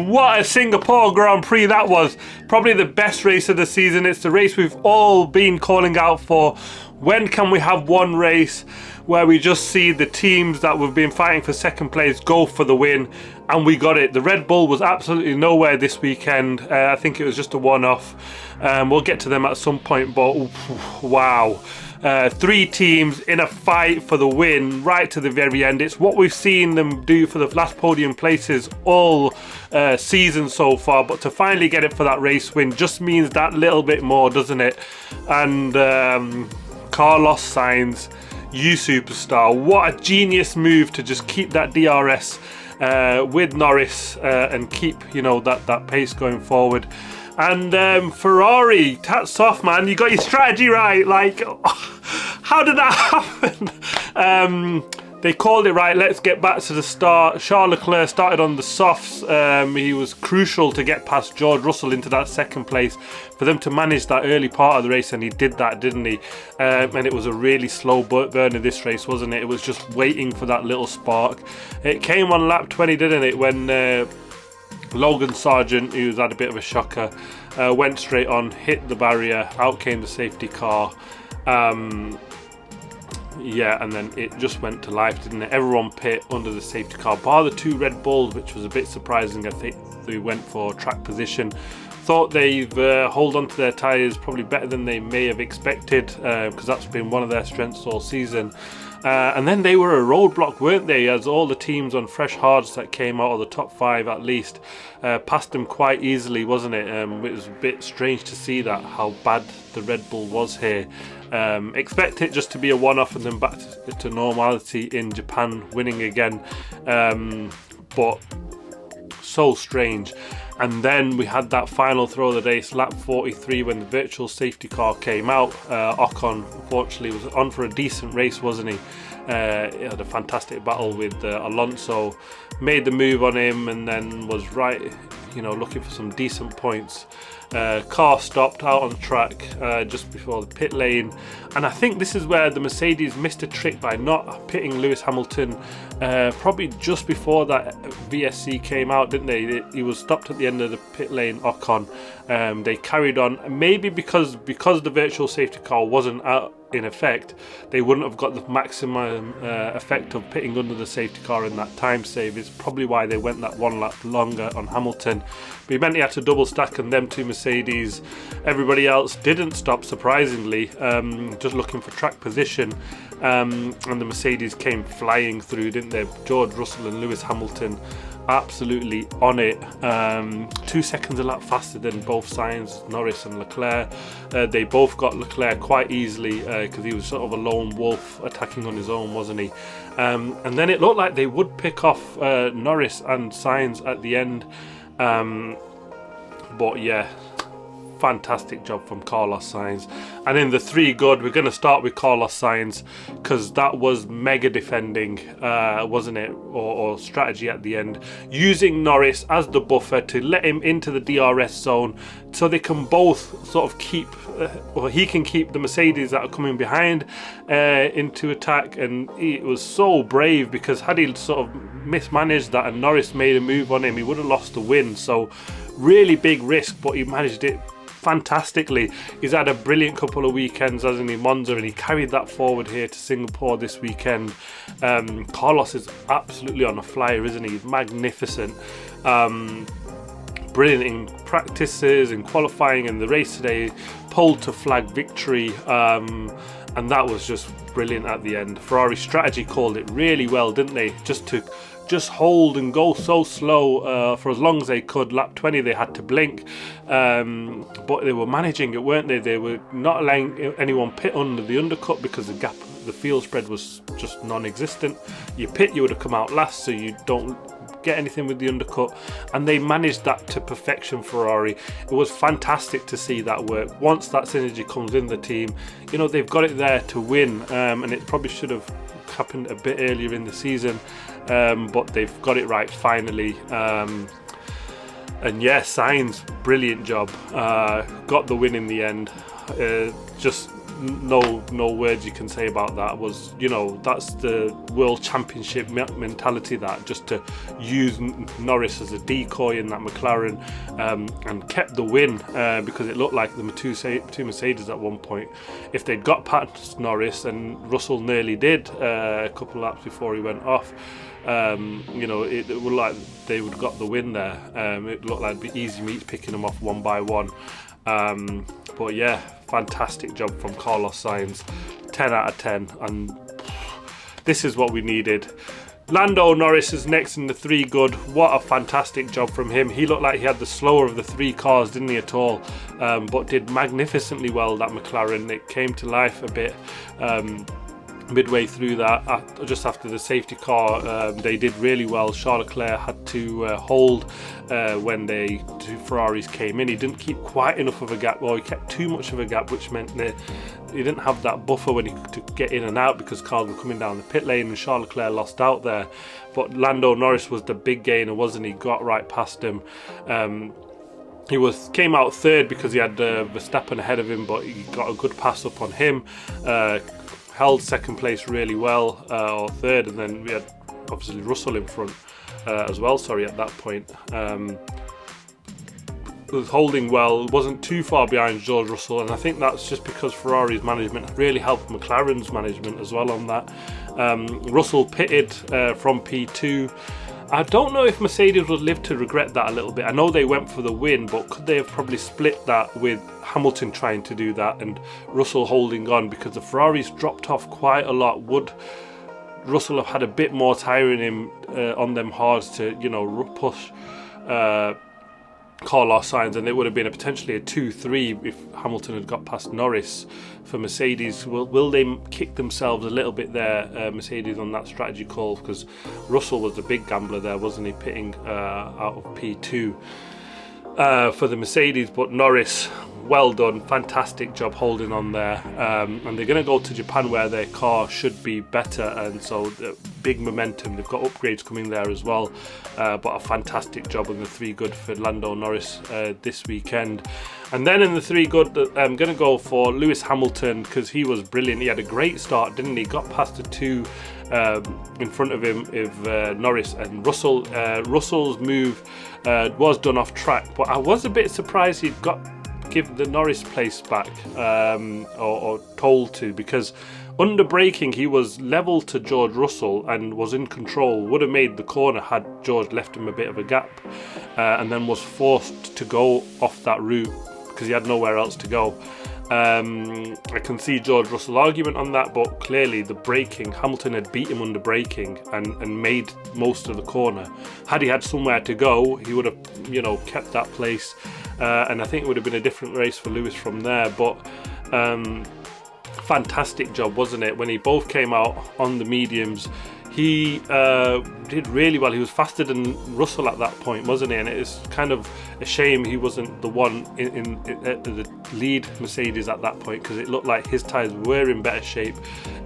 what a Singapore Grand Prix that was. Probably the best race of the season. It's the race we've all been calling out for. When can we have one race where we just see the teams that we've been fighting for second place go for the win? And we got it. The Red Bull was absolutely nowhere this weekend. I think it was just a one-off. We'll get to them at some point, but wow. 3 teams in a fight for the win right to the very end. It's what we've seen them do for the last podium places all season so far, but to finally get it for that race win just means that little bit more, doesn't it? And Carlos Sainz, you superstar. What a genius move to just keep that DRS with Norris and keep, you know, that pace going forward. And Ferrari, hats off, man. You got your strategy right. Like, how did that happen? They called it right. Let's get back to the start. Charles Leclerc started on the softs. He was crucial to get past George Russell into that second place for them to manage that early part of the race, and he did that, didn't he? And it was a really slow burner this race, wasn't it? It was just waiting for that little spark. It came on lap 20, didn't it, when Logan Sargent, who's had a bit of a shocker, went straight on, hit the barrier, out came the safety car. Yeah, and then it just went to life, didn't it? Everyone pit under the safety car, bar the 2 Red Bulls, which was a bit surprising. I think they went for track position. Thought they've hold on to their tyres probably better than they may have expected, because that's been one of their strengths all season. And then they were a roadblock, weren't they, as all the teams on fresh hards that came out of the top 5 at least passed them quite easily, wasn't it? It was a bit strange to see that, how bad the Red Bull was here. Expect it just to be a one-off and then back to normality in Japan, winning again, but so strange. And then we had that final throw of the race, lap 43, when the virtual safety car came out. Ocon, unfortunately, was on for a decent race, wasn't he? He had a fantastic battle with Alonso, made the move on him, and then was right, you know, looking for some decent points. Car stopped out on the track just before the pit lane, and I think this is where the Mercedes missed a trick by not pitting Lewis Hamilton probably just before that VSC came out, didn't they? He was stopped at the end of the pit lane, Ocon. They carried on, maybe because the virtual safety car wasn't out in effect, they wouldn't have got the maximum effect of pitting under the safety car in that time save. It's probably why they went that 1 lap longer on Hamilton. But he meant he had to double stack, and them 2 Mercedes, everybody else didn't stop, surprisingly, just looking for track position. And the Mercedes came flying through, didn't they? George Russell and Lewis Hamilton absolutely on it. 2 seconds a lap faster than both Sainz, Norris and Leclerc. They both got Leclerc quite easily because he was sort of a lone wolf attacking on his own, wasn't he? And then it looked like they would pick off Norris and Sainz at the end. But yeah, fantastic job from Carlos Sainz. And in the 3 good, we're going to start with Carlos Sainz, because that was mega defending, wasn't it, or strategy at the end, using Norris as the buffer to let him into the DRS zone so they can both sort of keep, or he can keep the Mercedes that are coming behind into attack. And it was so brave, because had he sort of mismanaged that and Norris made a move on him, he would have lost the win. So really big risk, but he managed it fantastically. He's had a brilliant couple of weekends, hasn't he, Monza, and he carried that forward here to Singapore this weekend. Carlos is absolutely on a flyer, isn't he? He's magnificent. Brilliant in practices and qualifying, and the race today, pole to flag victory, and that was just brilliant at the end. Ferrari strategy called it really well, didn't they? Just hold and go so slow for as long as they could. Lap 20 they had to blink, but they were managing it, weren't they? They were not allowing anyone pit under the undercut, because the gap, the field spread was just non-existent. You pit, you would have come out last, so you don't get anything with the undercut, and they managed that to perfection, Ferrari. It was fantastic to see that work. Once that synergy comes in the team, you know, they've got it there to win, and it probably should have happened a bit earlier in the season, but they've got it right finally. And yeah, Sainz, brilliant job, got the win in the end. Just no words you can say about that. Was, you know, that's the World Championship mentality, that just to use Norris as a decoy in that McLaren, and kept the win, because it looked like the two Mercedes at one point, if they'd got past Norris, and Russell nearly did a couple of laps before he went off, you know, it looked like they would have got the win there. It looked like it'd be easy meat picking them off one by one. But yeah, fantastic job from Carlos Sainz, 10 out of 10, and this is what we needed. Lando Norris is next in the 3 good. What a fantastic job from him. He looked like he had the slower of the 3 cars, didn't he, at all, but did magnificently well, that McLaren. It came to life a bit midway through that, just after the safety car. They did really well. Charles Leclerc had to hold when the 2 Ferraris came in. He didn't keep quite enough of a gap, or he kept too much of a gap, which meant that he didn't have that buffer when he could get in and out, because cars were coming down the pit lane, and Charles Leclerc lost out there. But Lando Norris was the big gainer, wasn't he? Got right past him. He came out 3rd because he had Verstappen ahead of him, but he got a good pass up on him. Held 2nd place really well, or 3rd, and then we had obviously Russell in front as well, sorry, at that point. Was holding well, wasn't too far behind George Russell, and I think that's just because Ferrari's management really helped McLaren's management as well on that. Russell pitted from P2. I don't know if Mercedes would live to regret that a little bit. I know they went for the win, but could they have probably split that with Hamilton trying to do that and Russell holding on, because the Ferraris dropped off quite a lot? Would Russell have had a bit more tyre in him on them hards to, you know, push Carlos Sainz, and it would have been potentially a 2-3 if Hamilton had got past Norris for Mercedes. Will they kick themselves a little bit there, Mercedes, on that strategy call? Because Russell was the big gambler there, wasn't he, pitting out of P2 for the Mercedes. But Norris, well done, fantastic job holding on there, and they're going to go to Japan where their car should be better, and so big momentum. They've got upgrades coming there as well, but a fantastic job on the 3 good for Lando Norris this weekend. And then in the 3 good, I'm going to go for Lewis Hamilton, because he was brilliant. He had a great start, didn't he? Got past the 2 in front of him, Norris and Russell. Russell's move was done off track, but I was a bit surprised he'd give the Norris place back, or told to, because under braking he was level to George Russell and was in control. Would have made the corner had George left him a bit of a gap, and then was forced to go off that route because he had nowhere else to go. I can see George Russell's argument on that, but clearly the braking, Hamilton had beat him under braking and made most of the corner. Had he had somewhere to go, he would have, you know, kept that place, and I think it would have been a different race for Lewis from there. But fantastic job, wasn't it? When he both came out on the mediums, he did really well. He was faster than Russell at that point, wasn't he? And it is kind of a shame he wasn't the one in the lead Mercedes at that point, because it looked like his tyres were in better shape.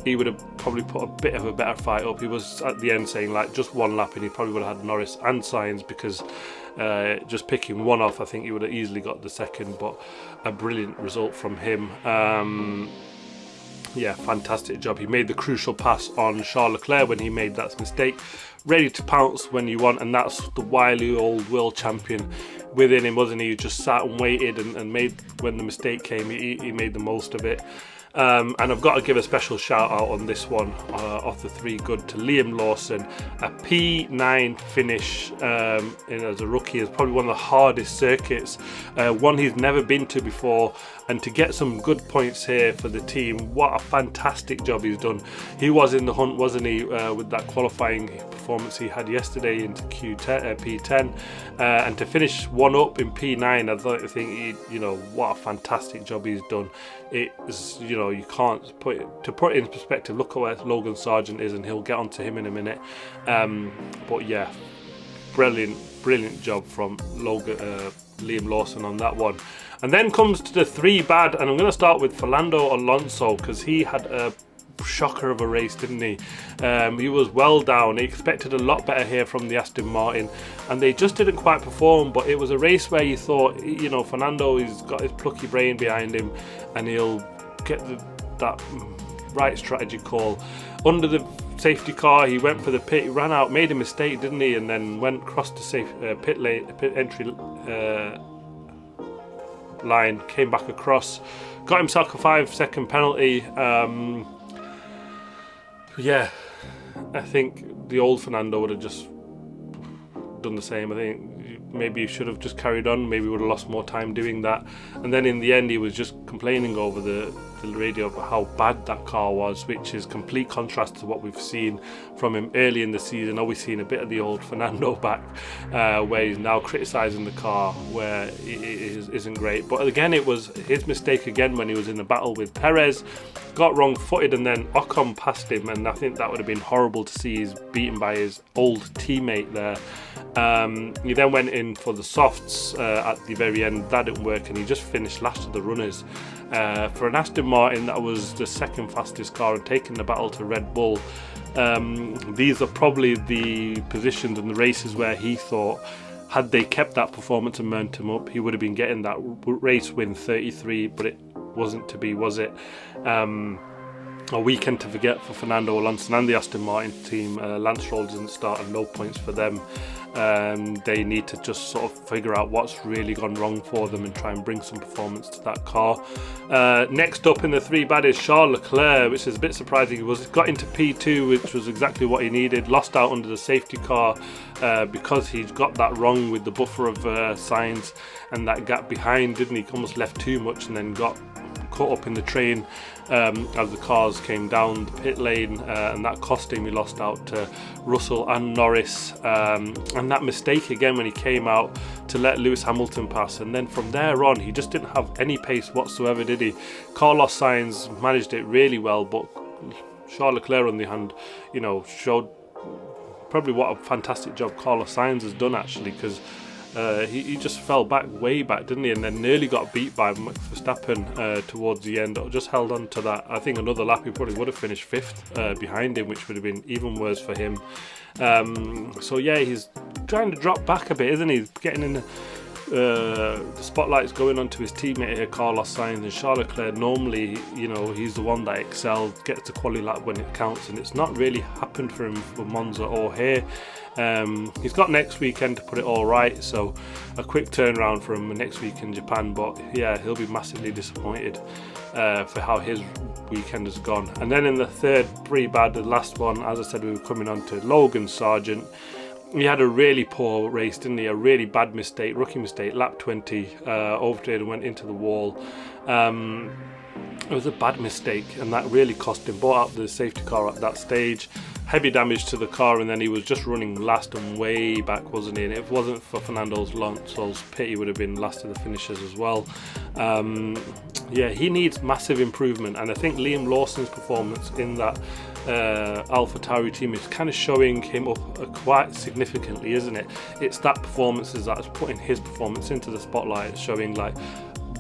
He would have probably put a bit of a better fight up. He was at the end saying like just one lap and he probably would have had Norris and Sainz, because just picking one off, I think he would have easily got the 2nd. But a brilliant result from him. Yeah, fantastic job. He made the crucial pass on Charles Leclerc when he made that mistake. Ready to pounce when you want, and that's the wily old world champion within him, wasn't he? He just sat and waited and made, when the mistake came, he made the most of it. And I've got to give a special shout out on this one, off the 3 good, to Liam Lawson. A P9 finish as a rookie is probably one of the hardest circuits, one he's never been to before, and to get some good points here for the team, what a fantastic job he's done. He was in the hunt, wasn't he, with that qualifying performance he had yesterday into P10, and to finish one up in P9, I think you know, what a fantastic job he's done. It is, you know, you can't put it in perspective. Look at where Logan Sargent is, and he'll get onto him in a minute. But yeah, brilliant job from Liam Lawson on that one. And then comes to the 3 bad, and I'm going to start with Fernando Alonso, because he had a shocker of a race, didn't he? He was well down. He expected a lot better here from the Aston Martin, and they just didn't quite perform. But it was a race where you thought, you know, Fernando, he's got his plucky brain behind him, and he'll get that right strategy call. Under the safety car, he went for the pit, he ran out, made a mistake, didn't he, and then went across the pit entry line, came back across, got himself a 5-second penalty. Yeah, I think the old Fernando would have just done the same. I think maybe he should have just carried on, maybe would have lost more time doing that. And then in the end, he was just complaining over the radio about how bad that car was, which is complete contrast to what we've seen from him early in the season. We've seen a bit of the old Fernando back, where he's now criticising the car, where it isn't great. But again, it was his mistake again when he was in the battle with Perez, got wrong-footed, and then Ocon passed him, and I think that would have been horrible to see. He's beaten by his old teammate there. He then went in for the softs at the very end. That didn't work, and he just finished last of the runners. For an Aston Martin, that was the second fastest car and taking the battle to Red Bull. These are probably the positions and the races where he thought, had they kept that performance and momentum up, he would have been getting that race win 33, but it wasn't to be, was it? A weekend to forget for Fernando Alonso and the Aston Martin team. Lance Stroll didn't start, and no points for them. They need to just sort of figure out what's really gone wrong for them and try and bring some performance to that car. Next up in the three bad is Charles Leclerc, which is a bit surprising. He got into P2, which was exactly what he needed, lost out under the safety car because he got that wrong with the buffer of Sainz and that gap behind, didn't he? Almost left too much and then got caught up in the train as the cars came down the pit lane, and that cost him. He lost out to Russell and Norris, and that mistake again when he came out to let Lewis Hamilton pass, and then from there on he just didn't have any pace whatsoever, did he? Carlos Sainz managed it really well, but Charles Leclerc on the hand, you know, showed probably what a fantastic job Carlos Sainz has done actually, because he just fell back, way back, didn't he? And then nearly got beat by Max Verstappen towards the end. Just held on to that. I think another lap he probably would have finished 5th behind him, which would have been even worse for him. So yeah, he's trying to drop back a bit, isn't he? Getting in the spotlight's going on to his teammate here, Carlos Sainz, and Charles Leclerc. Normally, you know, he's the one that excels, gets the quality lap when it counts, and it's not really happened for him for Monza or here. He's got next weekend to put it all right, so a quick turnaround for him next week in Japan, but yeah, he'll be massively disappointed for how his weekend has gone. And then in the third pretty bad, the last one, as I said, we were coming on to Logan Sargent. He had a really poor race, didn't he? A really bad mistake, rookie mistake, lap 20, oversteered and went into the wall. It was a bad mistake, and that really cost him. Bought out the safety car at that stage, heavy damage to the car, and then he was just running last and way back, wasn't he? And if it wasn't for Fernando Alonso's pit, he would have been last of the finishers as well. Yeah, he needs massive improvement, and I think Liam Lawson's performance in that AlphaTauri team is kind of showing him up quite significantly, isn't it? It's that performances that's putting his performance into the spotlight, showing like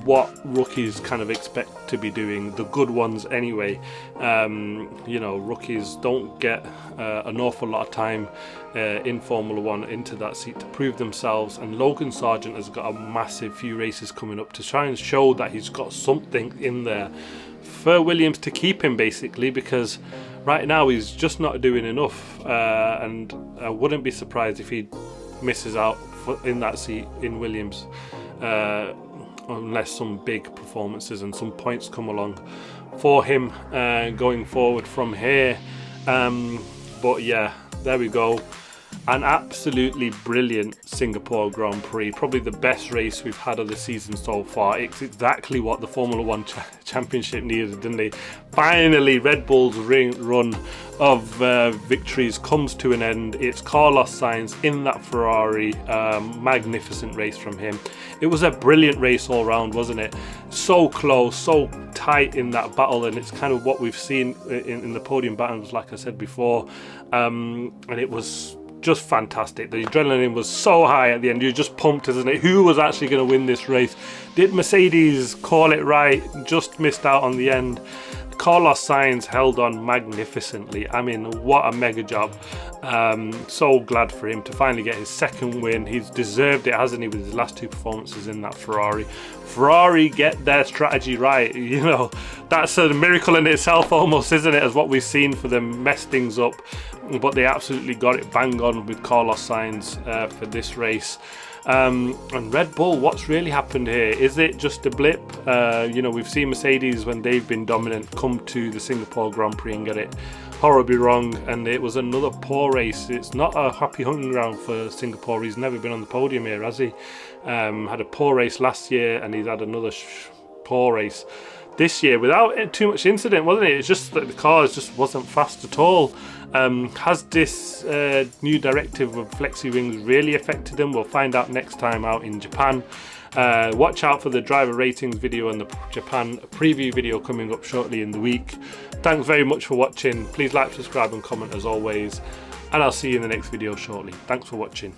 what rookies kind of expect to be doing, the good ones anyway. You know, rookies don't get an awful lot of time in Formula One into that seat to prove themselves, and Logan Sargent has got a massive few races coming up to try and show that he's got something in there for Williams to keep him, basically, because right now he's just not doing enough, and I wouldn't be surprised if he misses out in that seat in Williams, unless some big performances and some points come along for him going forward from here. But yeah, there we go. An absolutely brilliant Singapore Grand Prix, probably the best race we've had of the season so far. It's exactly what the Formula One Championship needed, didn't they? Finally, Red Bull's run of victories comes to an end. It's Carlos Sainz in that Ferrari. Magnificent race from him. It was a brilliant race all round, wasn't it? So close, so tight in that battle, and it's kind of what we've seen in the podium battles, like I said before. And it was just fantastic. The adrenaline was so high at the end. You're just pumped, isn't it? Who was actually going to win this race? Did Mercedes call it right? Just missed out on the end. Carlos Sainz held on magnificently. I mean, what a mega job. So glad for him to finally get his second win. He's deserved it, hasn't he, with his last two performances in that Ferrari. Ferrari get their strategy right. You know, that's a miracle in itself almost, isn't it, as what we've seen for them mess things up. But they absolutely got it bang on with Carlos Sainz for this race. And Red Bull, what's really happened here? Is it just a blip? You know, we've seen Mercedes, when they've been dominant, come to the Singapore Grand Prix and get it horribly wrong, and it was another poor race. It's not a happy hunting ground for Singapore. He's never been on the podium here, has he? Had a poor race last year, and he's had another poor race this year without too much incident, wasn't it? It's just that the cars just wasn't fast at all. Has this new directive of flexi wings really affected them? We'll find out next time out in Japan. Watch out for the driver ratings video and the Japan preview video coming up shortly in the week. Thanks very much for watching. Please like, subscribe and comment as always, and I'll see you in the next video shortly. Thanks for watching.